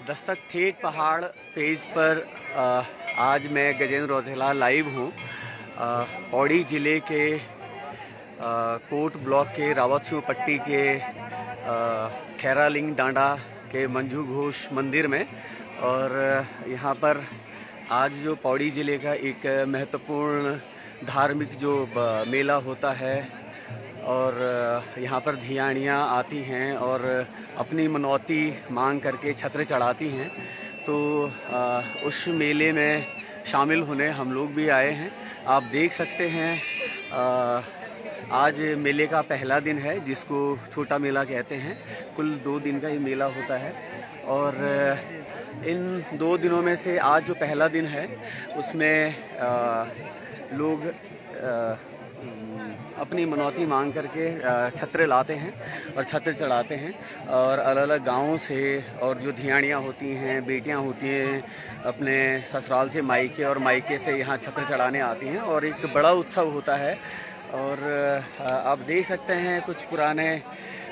दस्तक ठेठ पहाड़ पेज पर आज मैं गजेंद्र रौतेला लाइव हूँ। पौड़ी ज़िले के कोट ब्लॉक के रावत सिंह पट्टी के खैरालिंग डांडा के मंजू घोष मंदिर में। और यहाँ पर आज जो पौड़ी ज़िले का एक महत्वपूर्ण धार्मिक जो मेला होता है और यहाँ पर धियाणियाँ आती हैं और अपनी मनौती मांग करके छत्र चढ़ाती हैं, तो उस मेले में शामिल होने हम लोग भी आए हैं। आप देख सकते हैं आज मेले का पहला दिन है, जिसको छोटा मेला कहते हैं। कुल 2 दिन का ये मेला होता है और इन 2 दिनों में से आज जो पहला दिन है उसमें लोग अपनी मनौती मांग करके छत्र लाते हैं और छत्र चढ़ाते हैं। और अलग अलग गाँवों से और जो धियाणियाँ होती हैं, बेटियाँ होती हैं, अपने ससुराल से मायके और मायके से यहाँ छत्र चढ़ाने आती हैं और एक बड़ा उत्सव होता है। और आप देख सकते हैं कुछ पुराने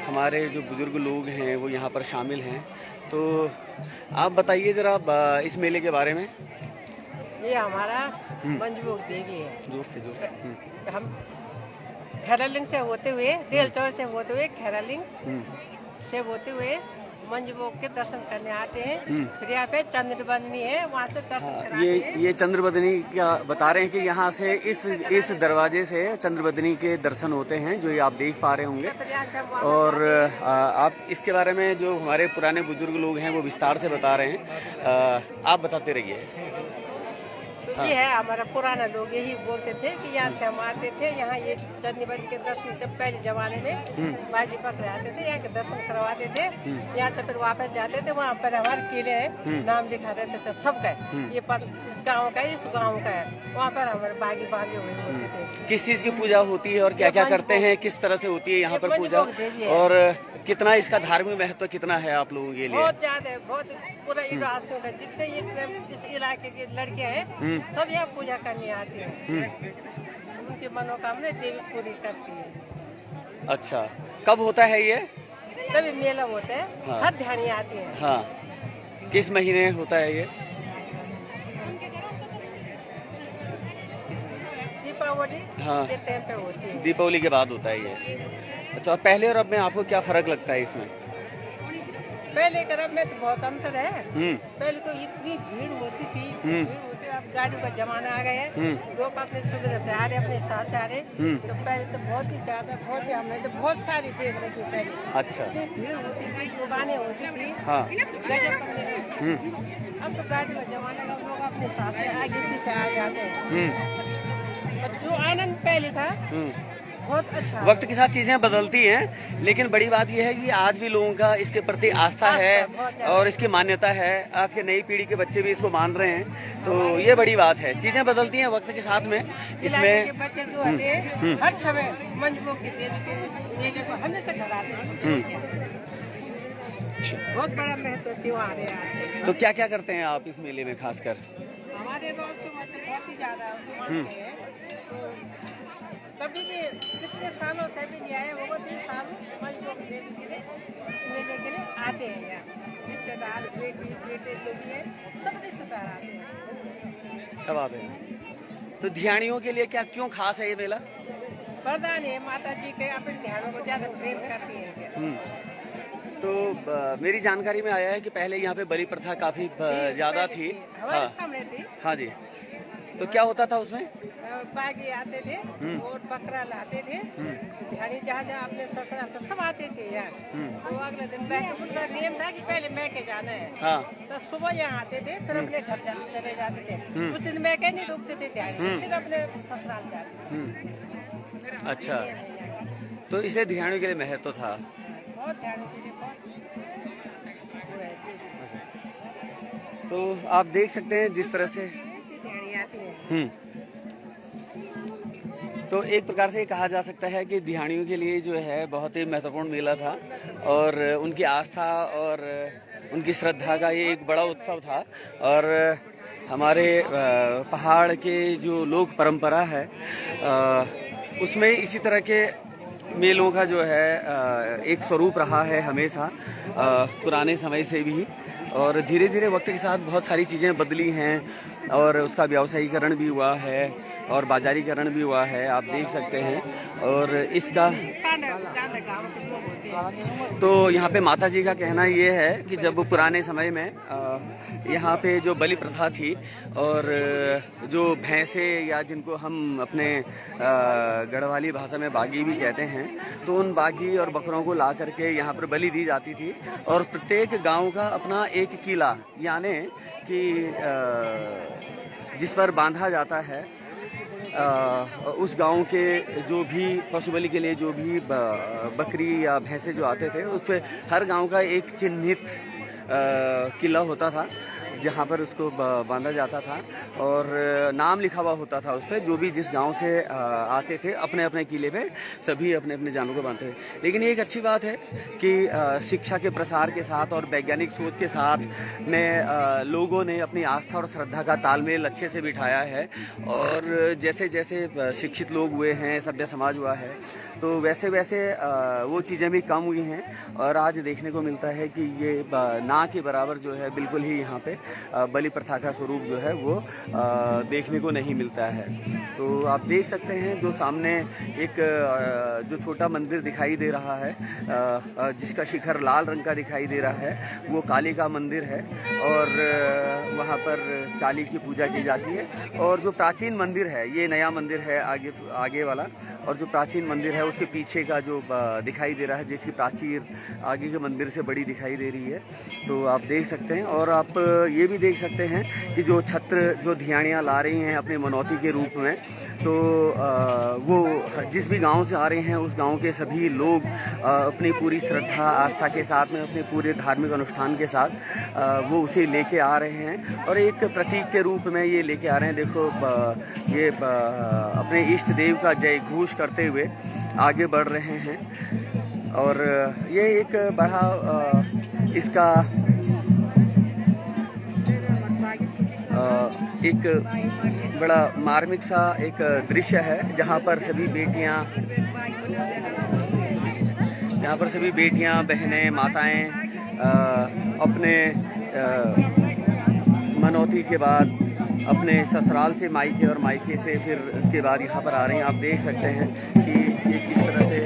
हमारे जो बुज़ुर्ग लोग हैं वो यहाँ पर शामिल हैं। तो आप बताइए ज़रा इस मेले के बारे में। ये हमारा मंजूक देवी है। जोर से हम खैरालिंग से होते हुए, देलचौर से होते हुए खैरालिंग से होते हुए मंजूक के दर्शन करने आते हैं। फिर यहाँ पे चंद्रबदनी है, वहाँ से दर्शन कराते हैं। ये चंद्रबदनी क्या बता रहे हैं कि यहाँ से इस दरवाजे से चंद्रबदनी के दर्शन होते हैं, जो ये आप देख पा रहे होंगे। और आप इसके बारे में जो हमारे पुराने बुजुर्ग लोग हैं वो विस्तार से बता रहे हैं, आप बताते रहिए। ये है हमारा पुराना लोग यही बोलते थे कि यहाँ से हम आते थे, यहाँ ये चंद्रबदनी के दर्शन जब पहले जमाने में बाजी पकड़े आते थे, यहाँ के दर्शन करवाते थे। यहाँ से फिर वापस जाते थे, वहाँ पर हमारे किले हैं, नाम लिखा रहते थे सबका। ये इस गाँव का है, इस गाँव का है, वहाँ पर हमारे बागी बागी हुए होते थे। किस चीज़ की पूजा होती है और क्या क्या करते हैं, किस तरह से होती है यहाँ पर पूजा, और कितना इसका धार्मिक महत्व कितना है आप लोगों के लिए? बहुत ज्यादा है, बहुत पूरा इलाका होता है। जितने इस इलाके के लड़के हैं सब यहाँ पूजा करने आते हैं। उनकी मनोकामना देवी पूरी करती है। अच्छा, कब होता है ये? तभी मेला होता है। हाँ। हर ध्यान आते हैं। हाँ, किस महीने होता है ये? दीपावली हाँ, के टाइम पे होती है। दीपावली के बाद होता है ये। अच्छा, पहले और अब में आपको क्या फर्क लगता है इसमें? पहले के अब में तो बहुत अंतर है। पहले तो इतनी भीड़ होती थी, अब गाड़ियों का जमाना आ गया है। लोग अपने सुविधा से आ रहे, अपने साथ आ रहे। तो पहले तो बहुत ही ज्यादा, बहुत ही हमने तो बहुत सारी देख रही थी पहले। अच्छा, इतनी भीड़ होती थी, दुकानें होती थी। हाँ। अब तो गाड़ी का जमाना का लोग अपने साथ से आगे पीछे आ जाते हैं। जो आनंद पहले था बहुत अच्छा। वक्त के साथ चीजें बदलती हैं, लेकिन बड़ी बात यह है कि आज भी लोगों का इसके प्रति आस्था है और इसकी मान्यता है। आज के नई पीढ़ी के बच्चे भी इसको मान रहे हैं, तो ये बड़ी बात है। चीजें बदलती हैं वक्त के साथ में। इसमें बच्चे जो हैं हर समय मंजूक की देवी के मेले को हमेशा कराते हैं। बहुत बड़ा महत्व त्योहार है। तो क्या क्या करते हैं आप इस मेले में खासकर? हमारे लोग तो मतलब बहुत ही ज्यादा मानते हैं। कभी भी कितने सालों से भी नहीं आए, वो 3 साल मंजूक देवी के लिए मेले के लिए आते हैं। यहाँ रिश्तेदार, बेटे जो भी है सब रिश्तेदार आते हैं, सब आते हैं। तो धियाणियों के लिए क्या क्यों खास है ये मेला? वरदान है, माता जी के अपने ध्यानों को ज्यादा प्रेम करती है। तो मेरी जानकारी में आया है कि पहले यहाँ पे बलि प्रथा काफी ज्यादा थी। हमारे सामने थी। हाँ जी, तो क्या होता था उसमें? बागी आते थे और बकरा लाते थे। ध्यानी जहाँ जहाँ अपने ससुराल तो सब आते थे यार। तो अगले दिन उनका नियम था कि पहले मैके जाना है। हाँ। तो सुबह यहाँ आते थे, फिर अपने घर चले जाते थे। उस दिन मैके नहीं रुकते थे ध्यानी, सिर्फ अपने ससुराल जाते। अच्छा, तो इसे धियाणियों के लिए महत्व था। बहुत ध्यान के लिए बहुत। तो आप देख सकते हैं जिस तरह से तो एक प्रकार से कहा जा सकता है कि धियाणियों के लिए जो है बहुत ही महत्वपूर्ण मेला था और उनकी आस्था और उनकी श्रद्धा का ये एक बड़ा उत्सव था। और हमारे पहाड़ के जो लोक परंपरा है उसमें इसी तरह के मेलों का जो है एक स्वरूप रहा है हमेशा पुराने समय से भी, और धीरे धीरे वक्त के साथ बहुत सारी चीज़ें बदली हैं और उसका व्यावसायीकरण भी हुआ है और बाजारीकरण भी हुआ है, आप देख सकते हैं। और इसका तो यहाँ पे माता जी का कहना ये है कि जब पुराने समय में यहाँ पे जो बलि प्रथा थी और जो भैंसे या जिनको हम अपने गढ़वाली भाषा में बागी भी कहते हैं, तो उन बागी और बकरों को ला करके यहाँ पर बलि दी जाती थी और प्रत्येक गांव का अपना एक किला यानी कि जिस पर बांधा जाता है उस गांव के जो भी पशु बलि के लिए जो भी बकरी या भैंसे जो आते थे, उस पर हर गांव का एक चिन्हित किला होता था जहाँ पर उसको बांधा जाता था और नाम लिखा हुआ होता था उस पर। जो भी जिस गांव से आते थे अपने अपने किले पे सभी अपने अपने जानों को बांधते थे। लेकिन ये एक अच्छी बात है कि शिक्षा के प्रसार के साथ और वैज्ञानिक सोच के साथ में लोगों ने अपनी आस्था और श्रद्धा का तालमेल अच्छे से बिठाया है और जैसे जैसे शिक्षित लोग हुए हैं, सभ्य समाज हुआ है, तो वैसे वैसे वो चीज़ें भी कम हुई हैं और आज देखने को मिलता है कि ये ना के बराबर जो है बिल्कुल ही यहाँ पे बलि प्रथा का स्वरूप जो है वो देखने को नहीं मिलता है। तो आप देख सकते हैं जो सामने एक जो छोटा मंदिर दिखाई दे रहा है जिसका शिखर लाल रंग का दिखाई दे रहा है, वो काली का मंदिर है और वहाँ पर काली की पूजा की जाती है। और जो प्राचीन मंदिर है, ये नया मंदिर है आगे वाला, और जो प्राचीन मंदिर है उसके पीछे का जो दिखाई दे रहा है, जिसकी प्राचीर आगे के मंदिर से बड़ी दिखाई दे रही है, तो आप देख सकते हैं। और आप ये भी देख सकते हैं कि जो छत्र जो धियाणियाँ ला रही हैं अपने मनौती के रूप में, तो वो जिस भी गांव से आ रहे हैं उस गांव के सभी लोग अपनी पूरी श्रद्धा आस्था के साथ में, अपने पूरे धार्मिक अनुष्ठान के साथ वो उसे लेके आ रहे हैं और एक प्रतीक के रूप में ये लेके आ रहे हैं। देखो ये अपने इष्ट देव का जय घोष करते हुए आगे बढ़ रहे हैं और ये एक बड़ा इसका एक बड़ा मार्मिक सा एक दृश्य है जहाँ पर सभी बेटियां बहनें माताएं अपने मनौती के बाद अपने ससुराल से मायके और मायके से फिर उसके बाद यहाँ पर आ रही हैं। आप देख सकते हैं कि ये किस तरह से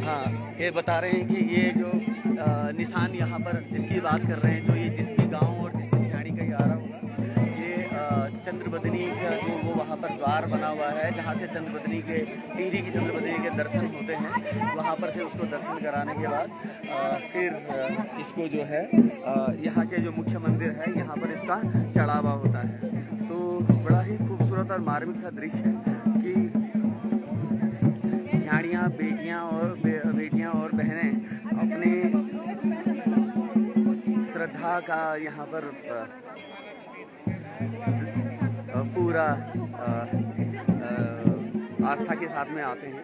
हाँ ये बता रहे हैं कि ये जो निशान यहाँ पर जिसकी बात कर रहे हैं, जो ये जिसकी गांव और जिसकी धियाणी का ये आ रहा होगा, ये चंद्रबदनी का जो वो वहाँ पर द्वार बना हुआ है जहाँ से चंद्रबदनी के टिहरी की चंद्रबदनी के दर्शन होते हैं। वहाँ पर से उसको दर्शन कराने के बाद फिर इसको जो है यहाँ के जो मुख्य मंदिर है यहाँ पर इसका चढ़ावा होता है। तो बड़ा ही खूबसूरत और मार्मिक सा दृश्य है कि धियाणियाँ बेटियाँ और बहनें अपने श्रद्धा का यहाँ पर पूरा आस्था के साथ में आते हैं।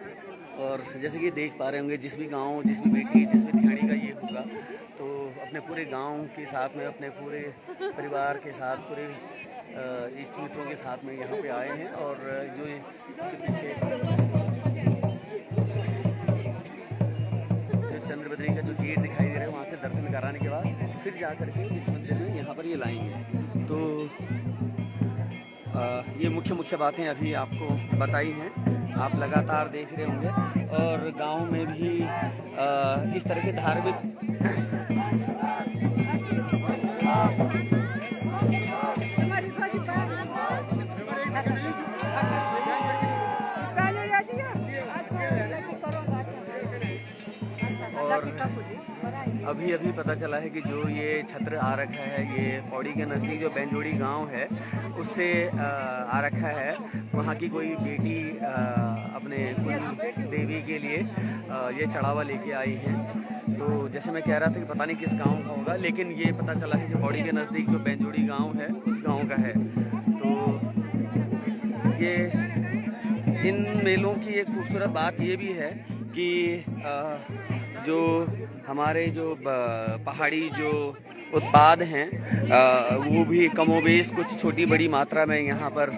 और जैसे कि देख पा रहे होंगे जिस भी गांव, जिस भी बेटी, जिस भी धियाणी का ये होगा, तो अपने पूरे गांव के साथ में, अपने पूरे परिवार के साथ, पूरे इष्ट मित्रों के साथ में यहाँ पे आए हैं। और जो इसके पीछे चंद्रबदनी का जो गेट दिखाई दे रहा है वहाँ से दर्शन कराने के बाद फिर जा करके इस मंदिर में यहाँ पर ये लाएंगे। तो ये मुख्य बातें अभी आपको बताई हैं, आप लगातार देख रहे होंगे। और गांव में भी इस तरह के धार्मिक और अभी पता चला है कि जो ये छत्र आ रखा है ये पौड़ी के नज़दीक जो बेंजोड़ी गांव है उससे आ रखा है। वहाँ की कोई बेटी अपने कुल देवी के लिए ये चढ़ावा लेके आई है। तो जैसे मैं कह रहा था कि पता नहीं किस गांव का होगा, लेकिन ये पता चला है कि पौड़ी के नज़दीक जो बेंजोड़ी गांव है उस गांव का है। तो ये इन मेलों की एक खूबसूरत बात ये भी है कि जो हमारे जो पहाड़ी जो उत्पाद हैं वो भी कमोबेश कुछ छोटी बड़ी मात्रा में यहाँ पर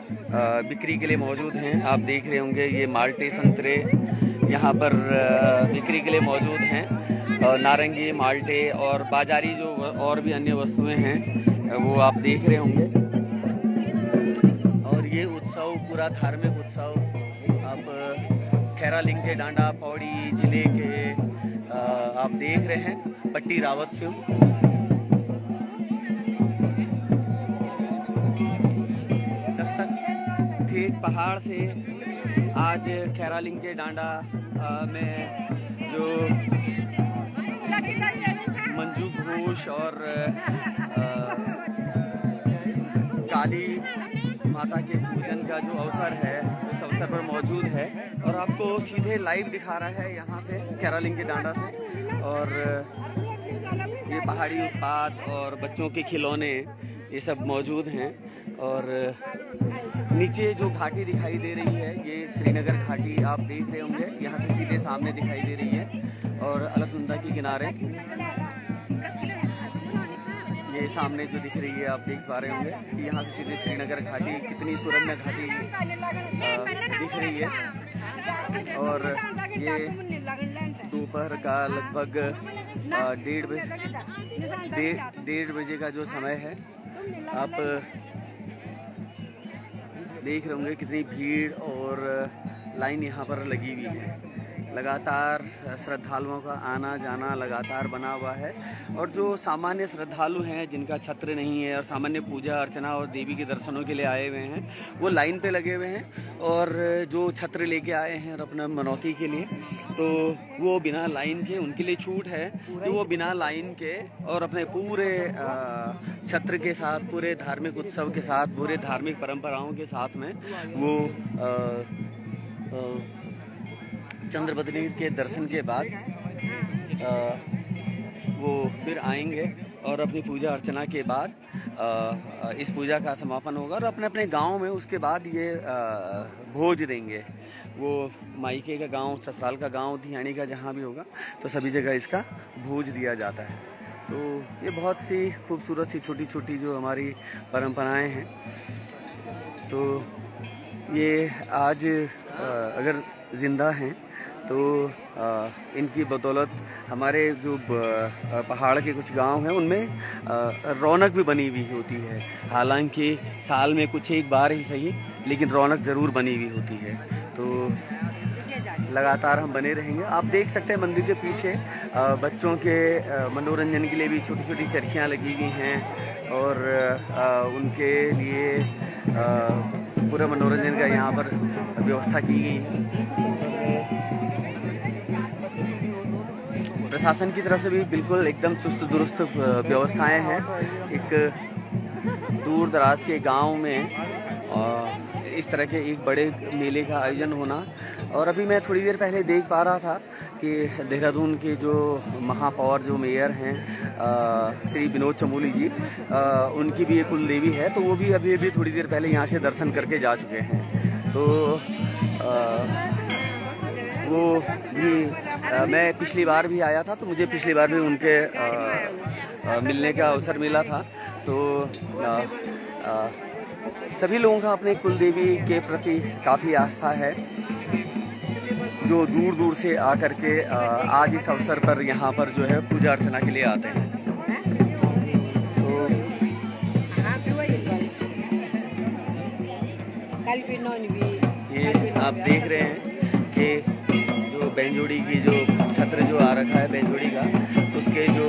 बिक्री के लिए मौजूद हैं। आप देख रहे होंगे ये माल्टे संतरे यहाँ पर बिक्री के लिए मौजूद हैं, और नारंगी, माल्टे और बाजारी जो और भी अन्य वस्तुएं हैं वो आप देख रहे होंगे। और ये उत्सव पूरा धार्मिक उत्सव आप खैरालिंग के डांडा पौड़ी जिले के आप देख रहे हैं पट्टी रावत से। ठेठ पहाड़ से आज खैरालिंग के डांडा में जो मंजू घोष और काली माता के पूजन का जो अवसर है इस अवसर पर मौजूद है, और आपको सीधे लाइव दिखा रहा है यहाँ से खैरालिंग के डांडा से। और ये पहाड़ी उत्पाद और बच्चों के खिलौने ये सब मौजूद हैं। और नीचे जो घाटी दिखाई दे रही है ये श्रीनगर घाटी आप देख रहे होंगे, यहाँ से सीधे सामने दिखाई दे रही है। और अलकनंदा के किनारे ये सामने जो दिख रही है आप देख पा रहे होंगे कि यहाँ से सीधे श्रीनगर घाटी, कितनी सुरम्य घाटी दिख रही है। और ये दोपहर का लगभग 1:30 बजे का जो समय है, आप देख रहे होंगे कितनी भीड़ और लाइन यहाँ पर लगी हुई है। लगातार श्रद्धालुओं का आना जाना लगातार बना हुआ है। और जो सामान्य श्रद्धालु हैं जिनका छत्र नहीं है और सामान्य पूजा अर्चना और देवी के दर्शनों के लिए आए हुए हैं वो लाइन पे लगे हुए हैं। और जो छत्र लेके आए हैं और अपना मनौती के लिए तो वो बिना लाइन के, उनके लिए छूट है कि वो बिना लाइन के और अपने पूरे छत्र के साथ, पूरे धार्मिक उत्सव के साथ, पूरे धार्मिक परंपराओं के साथ में वो चंद्रबदनी के दर्शन के बाद वो फिर आएंगे और अपनी पूजा अर्चना के बाद इस पूजा का समापन होगा और अपने अपने गांव में उसके बाद ये भोज देंगे। वो मायके का गांव, ससुराल का गांव, धियानी का जहां भी होगा तो सभी जगह इसका भोज दिया जाता है। तो ये बहुत सी खूबसूरत सी छोटी छोटी जो हमारी परंपराएं हैं, तो ये आज अगर ज़िंदा हैं तो इनकी बदौलत हमारे जो पहाड़ के कुछ गांव हैं उनमें रौनक भी बनी हुई होती है। हालांकि साल में कुछ एक बार ही सही, लेकिन रौनक ज़रूर बनी हुई होती है। तो लगातार हम बने रहेंगे। आप देख सकते हैं मंदिर के पीछे बच्चों के मनोरंजन के लिए भी छोटी छोटी चरखियाँ लगी हुई हैं और उनके लिए पूरा मनोरंजन का यहाँ पर व्यवस्था की गई है। प्रशासन की तरफ से भी बिल्कुल एकदम चुस्त दुरुस्त व्यवस्थाएं हैं। एक दूर दराज के गांव में इस तरह के एक बड़े मेले का आयोजन होना। और अभी मैं थोड़ी देर पहले देख पा रहा था कि देहरादून के जो महापौर, जो मेयर हैं श्री विनोद चमोली जी, उनकी भी एक कुल देवी है, तो वो भी अभी थोड़ी देर पहले यहाँ से दर्शन करके जा चुके हैं। तो वो भी मैं पिछली बार भी आया था, तो मुझे पिछली बार भी उनके मिलने का अवसर मिला था। तो सभी लोगों का अपने कुल देवी के प्रति काफ़ी आस्था है, जो दूर दूर से आकर के आज इस अवसर पर यहाँ पर जो है पूजा अर्चना के लिए आते हैं। तो ये आप देख रहे हैं कि जो बेंजोड़ी की जो छत्र जो आ रखा है बेंजोड़ी का, उसके जो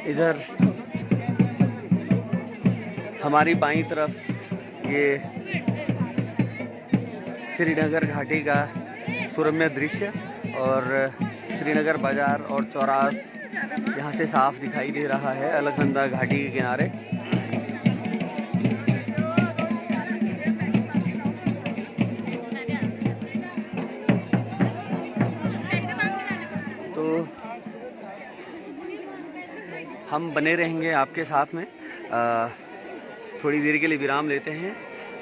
इधर हमारी बाईं तरफ ये श्रीनगर घाटी का सुरम्य दृश्य और श्रीनगर बाजार और चौरास यहाँ से साफ दिखाई दे रहा है अलकनंदा घाटी के किनारे। तो हम बने रहेंगे आपके साथ में। थोड़ी देर के लिए विराम लेते हैं।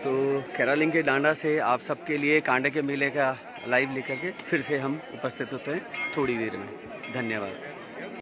तो केरालिंग के डांडा से आप सबके लिए कांडे के मेले का लाइव लेकर के फिर से हम उपस्थित होते हैं थोड़ी देर में। धन्यवाद।